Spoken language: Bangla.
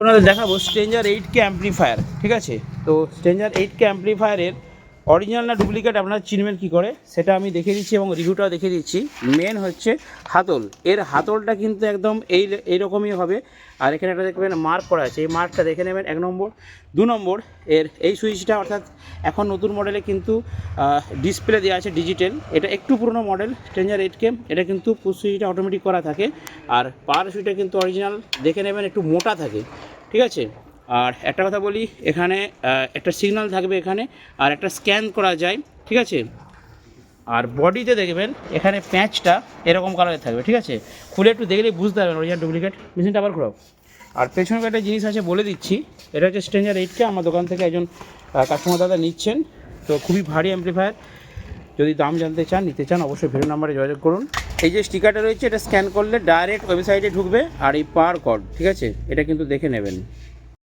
আপনাদের দেখাবো স্ট্রেঞ্জার 8K অ্যাম্পলিফায়ার। ঠিক আছে, তো স্ট্রেঞ্জার 8K অ্যাম্পলিফায়ারের অরিজিনাল না ডুপ্লিকেট আপনারা চিনবেন কী করে সেটা আমি দেখিয়ে দিচ্ছি এবং রিভিউটাও দেখিয়ে দিচ্ছি। মেন হচ্ছে হাতল, এর হাতলটা কিন্তু একদম এইরকমই হবে। আর এখানে একটা দেখবেন মার্ক করা আছে, এই মার্কটা দেখে নেবেন 1 নম্বর। 2 নম্বর, এর এই সুইচটা অর্থাৎ এখন নতুন মডেলে কিন্তু ডিসপ্লে দেওয়া আছে ডিজিটাল। এটা একটু পুরনো মডেল স্ট্রেঞ্জার 8K, এটা কিন্তু পুশ সুইচটা অটোমেটিক করা থাকে। আর পাওয়ার সুইচটা কিন্তু অরিজিনাল দেখে নেবেন একটু মোটা থাকে। ঠিক আছে, আর একটা কথা বলি, এখানে একটা সিগন্যাল থাকবে এখানে, আর একটা স্ক্যান করা যায়। ঠিক আছে, আর বডিতে দেখবেন এখানে প্যাঁচটা এরকম কালারের থাকবে। ঠিক আছে, খুলে একটু দেখলেই বুঝতে পারবেন অরিজিনাল ডুপ্লিকেট। মেশিনটা আবার ঘোরাও। আর পেছনে একটা জিনিস আছে বলে দিচ্ছি, এটা হচ্ছে স্ট্রেঞ্জার 8K, আমার দোকান থেকে একজন কাস্টমার দাদা নিচ্ছেন। তো খুবই ভারী অ্যাম্পলিফায়ার, যদি দাম জানতে চান নিতে চান অবশ্যই ভিডিও নাম্বারে যোগাযোগ করুন। এই যে স্টিকারটা রয়েছে এটা স্ক্যান করলে ডাইরেক্ট ওয়েবসাইটে ঢুকবে, আর এই পাওয়ার কর্ড, ঠিক আছে, এটা কিন্তু দেখে নেবেন।